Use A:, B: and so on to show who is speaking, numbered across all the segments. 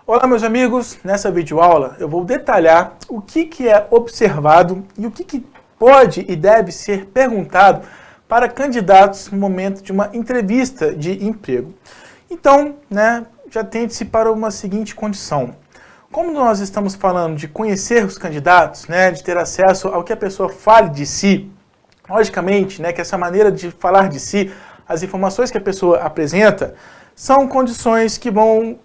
A: Olá meus amigos, nessa videoaula eu vou detalhar o que é observado e o que pode e deve ser perguntado para candidatos no momento de uma entrevista de emprego. Então, já tente-se para uma seguinte condição. Como nós estamos falando de conhecer os candidatos, de ter acesso ao que a pessoa fale de si, logicamente, que essa maneira de falar de si, as informações que a pessoa apresenta, são condições que vão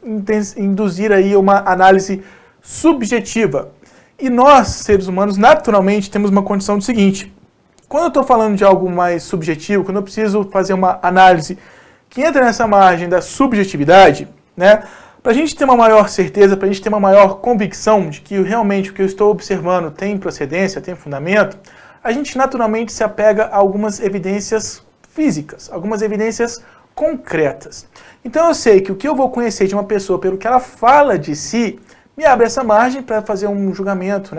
A: induzir aí uma análise subjetiva. E nós, seres humanos, naturalmente temos uma condição do seguinte: quando eu estou falando de algo mais subjetivo, quando eu preciso fazer uma análise que entra nessa margem da subjetividade, para a gente ter uma maior certeza, para a gente ter uma maior convicção de que realmente o que eu estou observando tem procedência, tem fundamento, a gente naturalmente se apega a algumas evidências físicas, algumas evidências concretas. Então eu sei que o que eu vou conhecer de uma pessoa pelo que ela fala de si, me abre essa margem para fazer um julgamento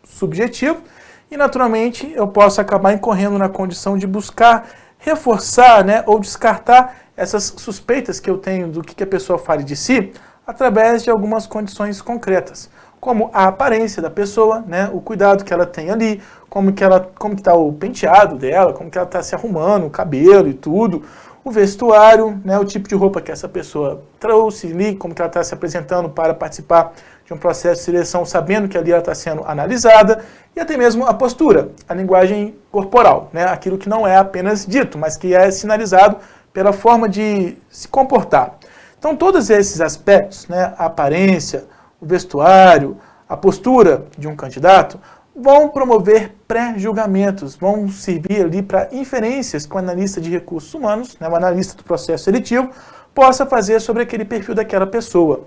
A: subjetivo e naturalmente eu posso acabar incorrendo na condição de buscar reforçar ou descartar essas suspeitas que eu tenho do que a pessoa fale de si através de algumas condições concretas, como a aparência da pessoa, o cuidado que ela tem ali, como que está o penteado dela, como que ela está se arrumando, o cabelo e tudo, o vestuário, o tipo de roupa que essa pessoa trouxe ali, como que ela está se apresentando para participar de um processo de seleção, sabendo que ali ela está sendo analisada, e até mesmo a postura, a linguagem corporal, aquilo que não é apenas dito, mas que é sinalizado pela forma de se comportar. Então todos esses aspectos, a aparência, o vestuário, a postura de um candidato, vão promover pré-julgamentos, vão servir ali para inferências que o analista de recursos humanos, o analista do processo seletivo, possa fazer sobre aquele perfil daquela pessoa.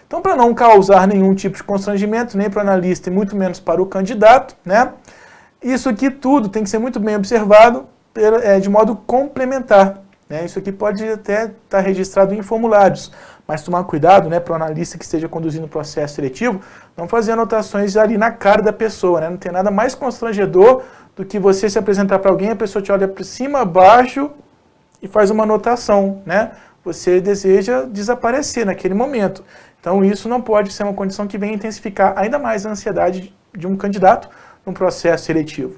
A: Então, para não causar nenhum tipo de constrangimento, nem para o analista e muito menos para o candidato, isso aqui tudo tem que ser muito bem observado de modo complementar. Isso aqui pode até estar registrado em formulários, mas tomar cuidado para o analista que esteja conduzindo o processo seletivo, não fazer anotações ali na cara da pessoa. Não tem nada mais constrangedor do que você se apresentar para alguém, a pessoa te olha para cima, abaixo e faz uma anotação. Você deseja desaparecer naquele momento. Então isso não pode ser uma condição que venha intensificar ainda mais a ansiedade de um candidato no processo seletivo.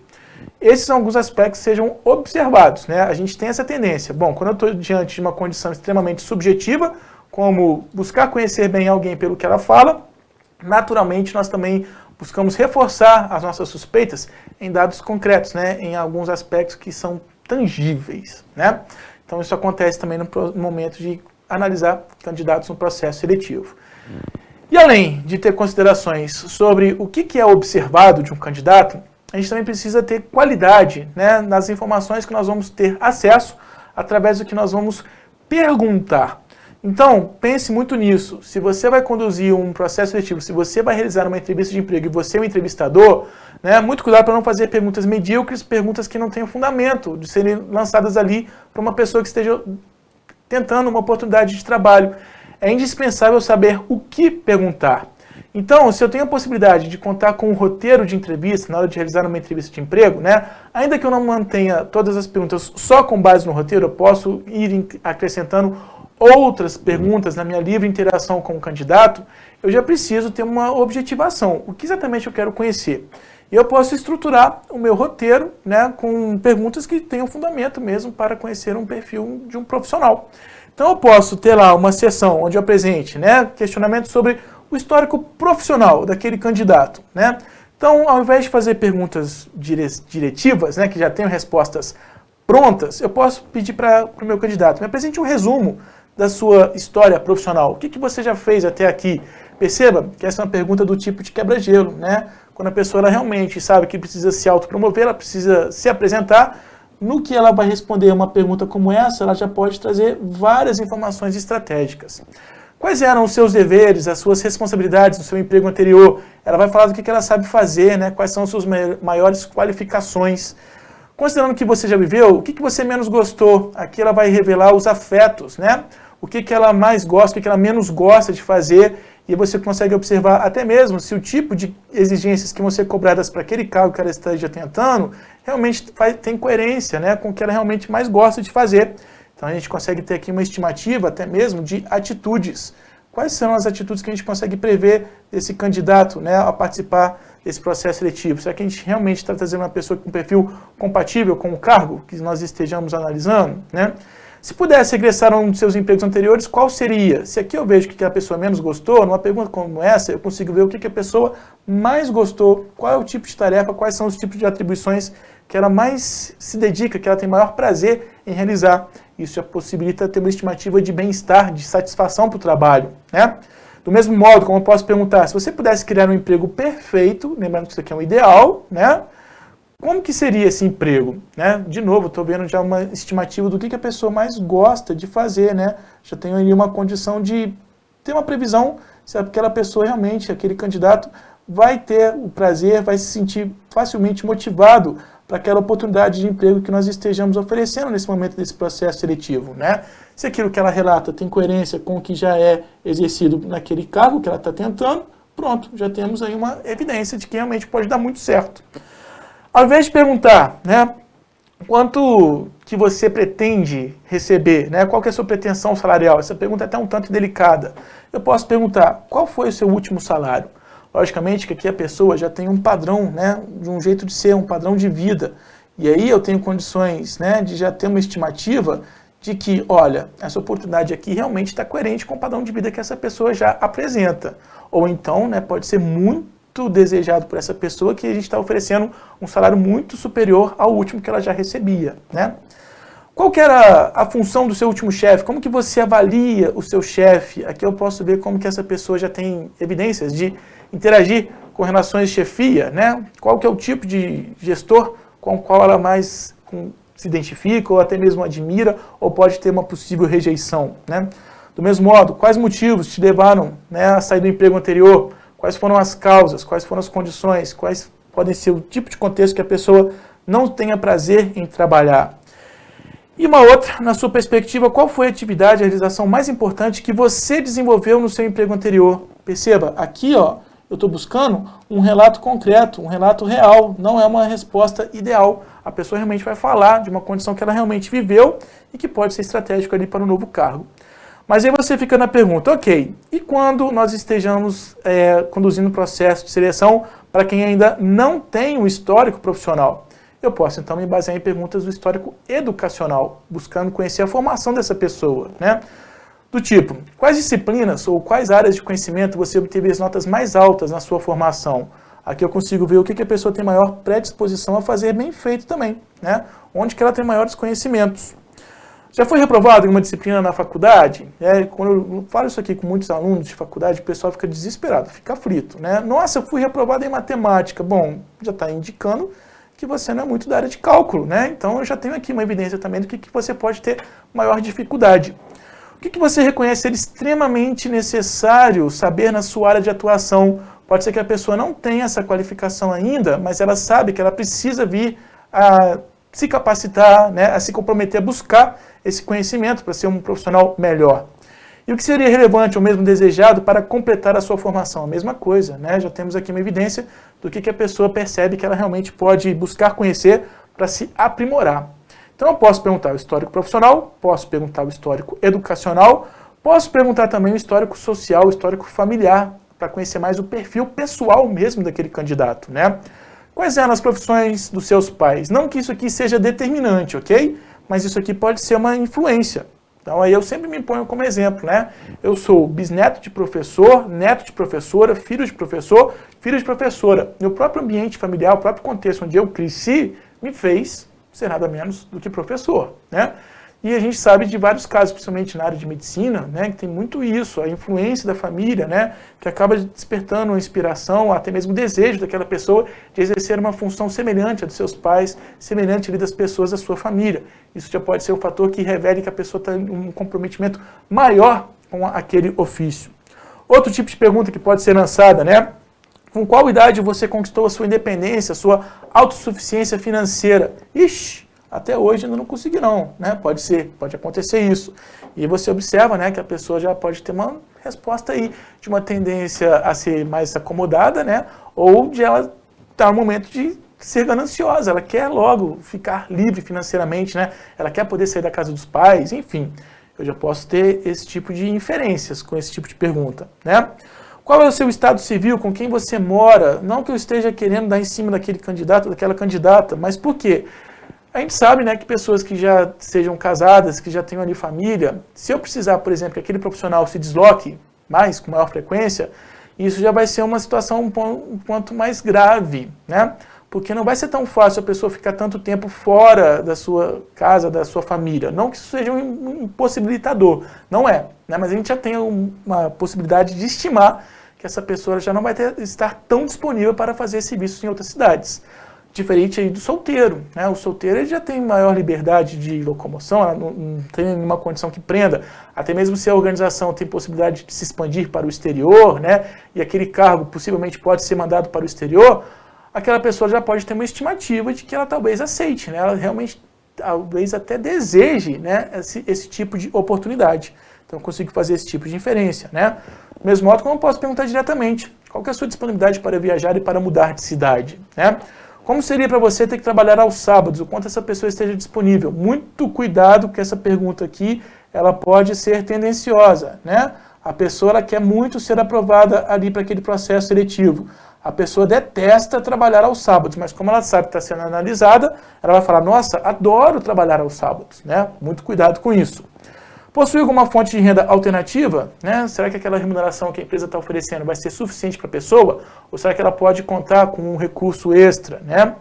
A: Esses são alguns aspectos que sejam observados. A gente tem essa tendência. Bom, quando eu estou diante de uma condição extremamente subjetiva, como buscar conhecer bem alguém pelo que ela fala, naturalmente nós também buscamos reforçar as nossas suspeitas em dados concretos, em alguns aspectos que são tangíveis. Então isso acontece também no momento de analisar candidatos no processo seletivo. E além de ter considerações sobre o que é observado de um candidato, a gente também precisa ter qualidade nas informações que nós vamos ter acesso através do que nós vamos perguntar. Então, pense muito nisso. Se você vai conduzir um processo seletivo, se você vai realizar uma entrevista de emprego e você é um entrevistador, muito cuidado para não fazer perguntas medíocres, perguntas que não tenham fundamento de serem lançadas ali para uma pessoa que esteja tentando uma oportunidade de trabalho. É indispensável saber o que perguntar. Então, se eu tenho a possibilidade de contar com um roteiro de entrevista na hora de realizar uma entrevista de emprego, ainda que eu não mantenha todas as perguntas só com base no roteiro, eu posso ir acrescentando outras perguntas na minha livre interação com o candidato, eu já preciso ter uma objetivação. O que exatamente eu quero conhecer? E eu posso estruturar o meu roteiro com perguntas que tenham fundamento mesmo para conhecer um perfil de um profissional. Então eu posso ter lá uma sessão onde eu apresente questionamento sobre o histórico profissional daquele candidato. Então, ao invés de fazer perguntas diretivas, que já tenham respostas prontas, eu posso pedir para o meu candidato: me apresente um resumo da sua história profissional. O que você já fez até aqui? Perceba que essa é uma pergunta do tipo de quebra-gelo. Quando a pessoa ela realmente sabe que precisa se autopromover, ela precisa se apresentar, no que ela vai responder uma pergunta como essa, ela já pode trazer várias informações estratégicas. Quais eram os seus deveres, as suas responsabilidades no seu emprego anterior? Ela vai falar do que ela sabe fazer, quais são as suas maiores qualificações. Considerando que você já viveu, o que você menos gostou? Aqui ela vai revelar os afetos, o que ela mais gosta, o que ela menos gosta de fazer, e você consegue observar até mesmo se o tipo de exigências que vão ser cobradas para aquele cargo que ela esteja tentando realmente tem coerência com o que ela realmente mais gosta de fazer. Então a gente consegue ter aqui uma estimativa até mesmo de atitudes quais são as atitudes que a gente consegue prever desse candidato, né, a participar desse processo seletivo? Será que a gente realmente está trazendo uma pessoa com um perfil compatível com o cargo que nós estejamos analisando, né? Se pudesse regressar a um dos seus empregos anteriores, qual seria? Se aqui eu vejo que a pessoa menos gostou, numa pergunta como essa, eu consigo ver o que a pessoa mais gostou, qual é o tipo de tarefa, quais são os tipos de atribuições que ela mais se dedica, que ela tem maior prazer em realizar. Isso já possibilita ter uma estimativa de bem-estar, de satisfação para o trabalho, né? Do mesmo modo, como eu posso perguntar, se você pudesse criar um emprego perfeito, lembrando que isso aqui é um ideal, né? Como que seria esse emprego? Né? De novo, estou vendo já uma estimativa do que a pessoa mais gosta de fazer, né? Já tenho ali uma condição de ter uma previsão se aquela pessoa realmente, aquele candidato, vai ter o prazer, vai se sentir facilmente motivado para aquela oportunidade de emprego que nós estejamos oferecendo nesse momento desse processo seletivo, né? Se aquilo que ela relata tem coerência com o que já é exercido naquele cargo que ela está tentando, pronto, já temos aí uma evidência de que realmente pode dar muito certo. Ao invés de perguntar, né, quanto que você pretende receber, né, qual que é a sua pretensão salarial, essa pergunta é até um tanto delicada. Eu posso perguntar, qual foi o seu último salário? Logicamente que aqui a pessoa já tem um padrão, né, de um jeito de ser, um padrão de vida. E aí eu tenho condições, né, de já ter uma estimativa de que, olha, essa oportunidade aqui realmente está coerente com o padrão de vida que essa pessoa já apresenta. Ou então, né, pode ser muito desejado por essa pessoa que a gente está oferecendo um salário muito superior ao último que ela já recebia, né? Qual que era a função do seu último chefe? Como que você avalia o seu chefe? Aqui eu posso ver como que essa pessoa já tem evidências de interagir com relações de chefia, né? Qual que é o tipo de gestor com o qual ela mais se identifica ou até mesmo admira ou pode ter uma possível rejeição, né? Do mesmo modo, quais motivos te levaram, né, a sair do emprego anterior? Quais foram as causas, quais foram as condições, quais podem ser o tipo de contexto que a pessoa não tenha prazer em trabalhar. E uma outra, na sua perspectiva, qual foi a atividade, a realização mais importante que você desenvolveu no seu emprego anterior? Perceba, aqui ó, eu estou buscando um relato concreto, um relato real, não é uma resposta ideal. A pessoa realmente vai falar de uma condição que ela realmente viveu e que pode ser estratégico ali para o novo cargo. Mas aí você fica na pergunta, ok, e quando nós estejamos conduzindo o processo de seleção para quem ainda não tem um histórico profissional? Eu posso então me basear em perguntas do histórico educacional, buscando conhecer a formação dessa pessoa, né? Do tipo, quais disciplinas ou quais áreas de conhecimento você obteve as notas mais altas na sua formação? Aqui eu consigo ver o que a pessoa tem maior predisposição a fazer bem feito também, né? Onde que ela tem maiores conhecimentos. Já foi reprovado em uma disciplina na faculdade? Quando eu falo isso aqui com muitos alunos de faculdade, o pessoal fica desesperado, fica aflito, né? Nossa, eu fui reprovado em matemática. Bom, já está indicando que você não é muito da área de cálculo, né? Então eu já tenho aqui uma evidência também do que você pode ter maior dificuldade. O que você reconhece ser extremamente necessário saber na sua área de atuação? Pode ser que a pessoa não tenha essa qualificação ainda, mas ela sabe que ela precisa vir a se capacitar, né, a se comprometer a buscar esse conhecimento para ser um profissional melhor. E o que seria relevante ou mesmo desejado para completar a sua formação? A mesma coisa, né? Já temos aqui uma evidência do que a pessoa percebe que ela realmente pode buscar conhecer para se aprimorar. Então eu posso perguntar o histórico profissional, posso perguntar o histórico educacional, posso perguntar também o histórico social, o histórico familiar, para conhecer mais o perfil pessoal mesmo daquele candidato, né? Quais eram as profissões dos seus pais? Não que isso aqui seja determinante, ok? Mas isso aqui pode ser uma influência. Então aí eu sempre me ponho como exemplo, né? Eu sou bisneto de professor, neto de professora, filho de professor, filho de professora. Meu próprio ambiente familiar, o próprio contexto onde eu cresci, me fez ser nada menos do que professor, né? E a gente sabe de vários casos, principalmente na área de medicina, né, que tem muito isso, a influência da família, né, que acaba despertando uma inspiração, até mesmo o desejo daquela pessoa de exercer uma função semelhante à dos seus pais, semelhante ali das pessoas da sua família. Isso já pode ser um fator que revele que a pessoa tem um comprometimento maior com aquele ofício. Outro tipo de pergunta que pode ser lançada, né, com qual idade você conquistou a sua independência, a sua autossuficiência financeira? Ixi! Até hoje ainda não consegui não, né? Pode ser, pode acontecer isso. E você observa, né, que a pessoa já pode ter uma resposta aí de uma tendência a ser mais acomodada, né? Ou de ela estar no momento de ser gananciosa, ela quer logo ficar livre financeiramente, né? Ela quer poder sair da casa dos pais, enfim. Eu já posso ter esse tipo de inferências com esse tipo de pergunta, né? Qual é o seu estado civil, com quem você mora? Não que eu esteja querendo dar em cima daquele candidato, daquela candidata, mas por quê? A gente sabe, né, que pessoas que já sejam casadas, que já tenham ali família, se eu precisar, por exemplo, que aquele profissional se desloque com maior frequência, isso já vai ser uma situação um quanto mais grave, né? Porque não vai ser tão fácil a pessoa ficar tanto tempo fora da sua casa, da sua família. Não que isso seja um impossibilitador, não é, né? Mas a gente já tem uma possibilidade de estimar que essa pessoa já não vai estar tão disponível para fazer serviços em outras cidades. Diferente aí do solteiro, né? O solteiro ele já tem maior liberdade de locomoção, ela não tem nenhuma condição que prenda, até mesmo se a organização tem possibilidade de se expandir para o exterior, né? E aquele cargo possivelmente pode ser mandado para o exterior, aquela pessoa já pode ter uma estimativa de que ela talvez aceite, né? Ela realmente talvez até deseje, né, esse tipo de oportunidade. Então eu consigo fazer esse tipo de inferência, né? Do mesmo modo como eu posso perguntar diretamente, qual que é a sua disponibilidade para viajar e para mudar de cidade, né? Como seria para você ter que trabalhar aos sábados, o quanto essa pessoa esteja disponível? Muito cuidado que essa pergunta aqui, ela pode ser tendenciosa, né? A pessoa ela quer muito ser aprovada ali para aquele processo seletivo. A pessoa detesta trabalhar aos sábados, mas como ela sabe que está sendo analisada, ela vai falar, nossa, adoro trabalhar aos sábados, né? Muito cuidado com isso. Possui alguma fonte de renda alternativa? Né? Será que aquela remuneração que a empresa está oferecendo vai ser suficiente para a pessoa? Ou será que ela pode contar com um recurso extra? Né?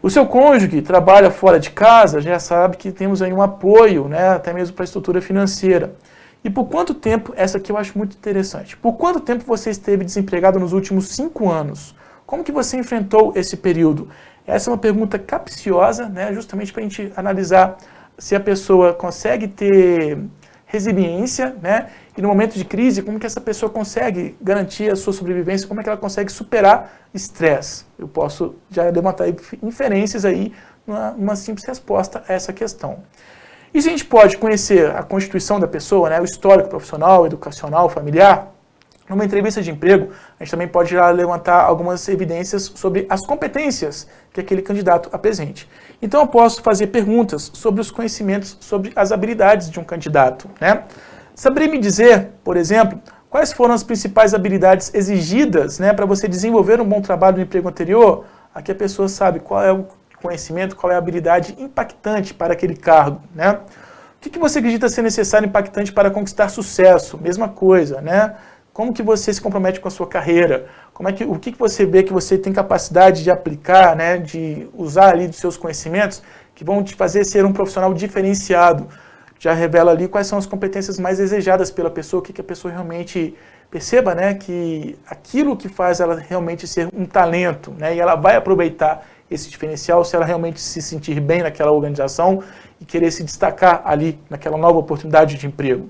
A: O seu cônjuge trabalha fora de casa, já sabe que temos aí um apoio, né? Até mesmo para a estrutura financeira. E por quanto tempo, essa aqui eu acho muito interessante, por quanto tempo você esteve desempregado nos últimos 5 anos? Como que você enfrentou esse período? Essa é uma pergunta capciosa, né? Justamente para a gente analisar se a pessoa consegue ter resiliência, né? E no momento de crise, como que essa pessoa consegue garantir a sua sobrevivência, como é que ela consegue superar estresse. Eu posso já levantar inferências aí numa simples resposta a essa questão. E se a gente pode conhecer a constituição da pessoa, né? O histórico profissional, educacional, familiar, numa entrevista de emprego, a gente também pode já levantar algumas evidências sobre as competências que aquele candidato apresente. Então eu posso fazer perguntas sobre os conhecimentos, sobre as habilidades de um candidato, né? Saberia me dizer, por exemplo, quais foram as principais habilidades exigidas, né, para você desenvolver um bom trabalho no emprego anterior? Aqui a pessoa sabe qual é o conhecimento, qual é a habilidade impactante para aquele cargo, né? O que você acredita ser necessário e impactante para conquistar sucesso? Mesma coisa, né? Como que você se compromete com a sua carreira? O que você vê que você tem capacidade de aplicar, né, de usar ali dos seus conhecimentos que vão te fazer ser um profissional diferenciado? Já revela ali quais são as competências mais desejadas pela pessoa, o que a pessoa realmente perceba, né, que aquilo que faz ela realmente ser um talento, né, e ela vai aproveitar esse diferencial se ela realmente se sentir bem naquela organização e querer se destacar ali naquela nova oportunidade de emprego.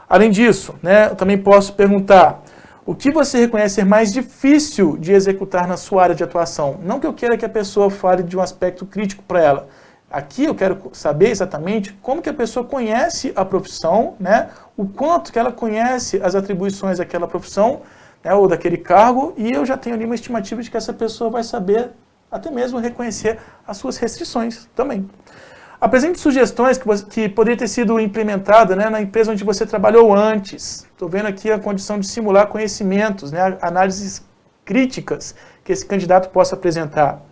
A: Além disso, né, eu também posso perguntar, o que você reconhece ser mais difícil de executar na sua área de atuação? Não que eu queira que a pessoa fale de um aspecto crítico para ela. Aqui eu quero saber exatamente como que a pessoa conhece a profissão, né, o quanto que ela conhece as atribuições daquela profissão, né, ou daquele cargo, e eu já tenho ali uma estimativa de que essa pessoa vai saber até mesmo reconhecer as suas restrições também. Apresente sugestões que poderia ter sido implementada, né, na empresa onde você trabalhou antes. Estou vendo aqui a condição de simular conhecimentos, né, análises críticas que esse candidato possa apresentar.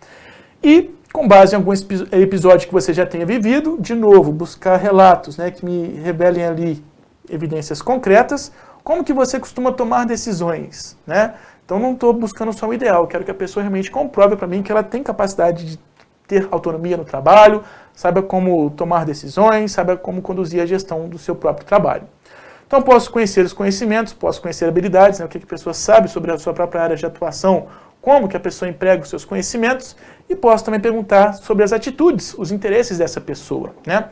A: E, com base em algum episódio que você já tenha vivido, de novo, buscar relatos, né, que me revelem ali evidências concretas, como que você costuma tomar decisões, né? Então não estou buscando só o ideal, quero que a pessoa realmente comprove para mim que ela tem capacidade de ter autonomia no trabalho, saiba como tomar decisões, saiba como conduzir a gestão do seu próprio trabalho. Então posso conhecer os conhecimentos, posso conhecer habilidades, né, o que a pessoa sabe sobre a sua própria área de atuação, como que a pessoa emprega os seus conhecimentos, e posso também perguntar sobre as atitudes, os interesses dessa pessoa, né?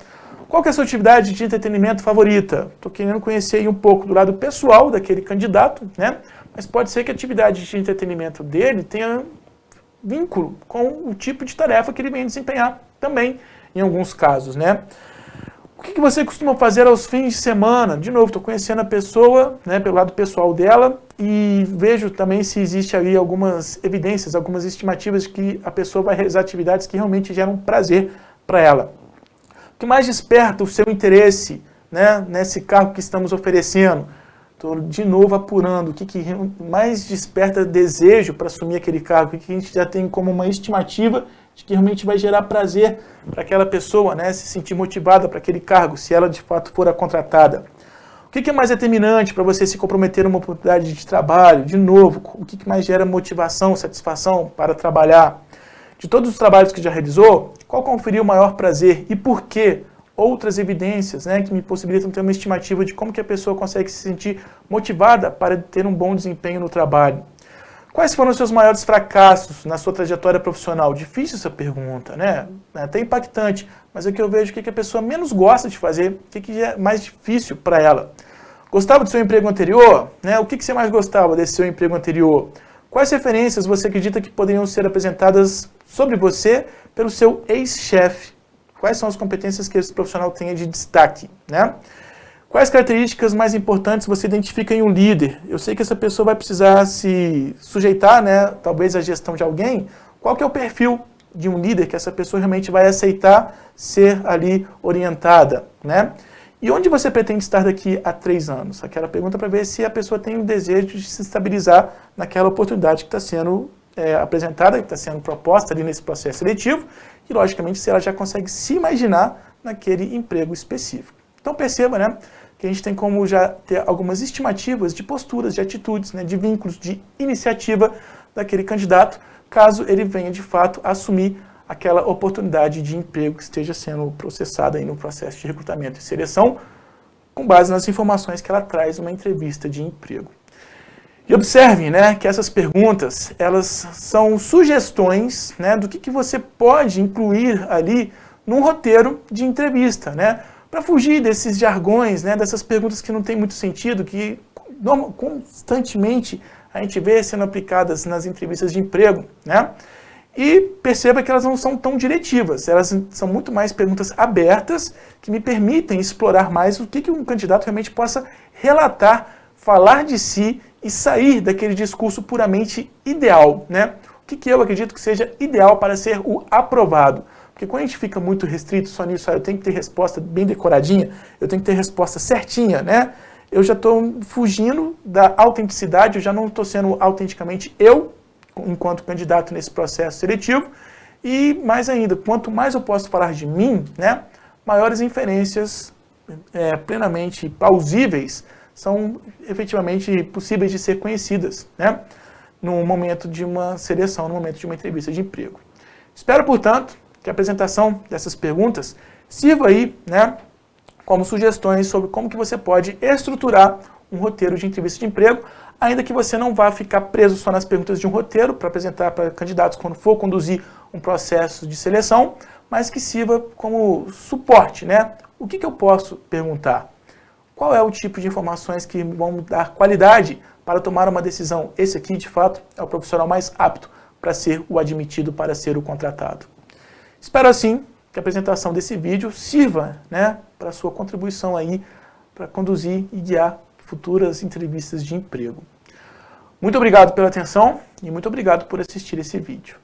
A: Qual que é a sua atividade de entretenimento favorita? Estou querendo conhecer aí um pouco do lado pessoal daquele candidato, né? Mas pode ser que a atividade de entretenimento dele tenha vínculo com o tipo de tarefa que ele vem desempenhar também, em alguns casos, né? O que você costuma fazer aos fins de semana? De novo, estou conhecendo a pessoa, né, pelo lado pessoal dela, e vejo também se existe ali algumas evidências, algumas estimativas de que a pessoa vai realizar atividades que realmente geram prazer para ela. O que mais desperta o seu interesse né, nesse cargo que estamos oferecendo? Estou de novo apurando o que mais desperta desejo para assumir aquele cargo, o que a gente já tem como uma estimativa de que realmente vai gerar prazer para aquela pessoa, né, se sentir motivada para aquele cargo, se ela de fato for a contratada. O que é mais determinante para você se comprometer numa oportunidade de trabalho? De novo, o que mais gera motivação, satisfação para trabalhar? De todos os trabalhos que já realizou, qual conferia o maior prazer e por quê? Outras evidências, né, que me possibilitam ter uma estimativa de como que a pessoa consegue se sentir motivada para ter um bom desempenho no trabalho. Quais foram os seus maiores fracassos na sua trajetória profissional? Difícil essa pergunta, né? É até impactante, mas é que eu vejo o que a pessoa menos gosta de fazer, o que é mais difícil para ela. Gostava do seu emprego anterior? Né? O que você mais gostava desse seu emprego anterior? Quais referências você acredita que poderiam ser apresentadas sobre você pelo seu ex-chefe? Quais são as competências que esse profissional tenha de destaque, né? Quais características mais importantes você identifica em um líder? Eu sei que essa pessoa vai precisar se sujeitar, né, talvez à gestão de alguém. Qual que é o perfil de um líder que essa pessoa realmente vai aceitar ser ali orientada, né? E onde você pretende estar daqui a 3 anos? Aquela pergunta para ver se a pessoa tem o desejo de se estabilizar naquela oportunidade que está sendo apresentada, que está sendo proposta ali nesse processo seletivo, e logicamente se ela já consegue se imaginar naquele emprego específico. Então perceba, né, que a gente tem como já ter algumas estimativas de posturas, de atitudes, né, de vínculos, de iniciativa daquele candidato, caso ele venha de fato assumir aquela oportunidade de emprego que esteja sendo processada aí no processo de recrutamento e seleção, com base nas informações que ela traz numa entrevista de emprego. E observem, né, que essas perguntas, elas são sugestões, né, do que você pode incluir ali num roteiro de entrevista, né, para fugir desses jargões, né, dessas perguntas que não tem muito sentido, que constantemente a gente vê sendo aplicadas nas entrevistas de emprego, né? E perceba que elas não são tão diretivas, elas são muito mais perguntas abertas que me permitem explorar mais o que um candidato realmente possa relatar, falar de si e sair daquele discurso puramente ideal, né? O que eu acredito que seja ideal para ser o aprovado. Porque quando a gente fica muito restrito só nisso, eu tenho que ter resposta bem decoradinha, eu tenho que ter resposta certinha, né? Eu já estou fugindo da autenticidade, eu já não estou sendo autenticamente eu, enquanto candidato nesse processo seletivo, e mais ainda, quanto mais eu posso falar de mim, né, maiores inferências plenamente plausíveis são efetivamente possíveis de ser conhecidas, né, no momento de uma seleção, no momento de uma entrevista de emprego. Espero, portanto, que a apresentação dessas perguntas sirva aí, né, como sugestões sobre como que você pode estruturar um roteiro de entrevista de emprego, ainda que você não vá ficar preso só nas perguntas de um roteiro para apresentar para candidatos quando for conduzir um processo de seleção, mas que sirva como suporte, né? O que eu posso perguntar? Qual é o tipo de informações que vão dar qualidade para tomar uma decisão? Esse aqui, de fato, é o profissional mais apto para ser o admitido, para ser o contratado. Espero, assim, que a apresentação desse vídeo sirva, né, para a sua contribuição aí, para conduzir e guiar futuras entrevistas de emprego. Muito obrigado pela atenção e muito obrigado por assistir esse vídeo.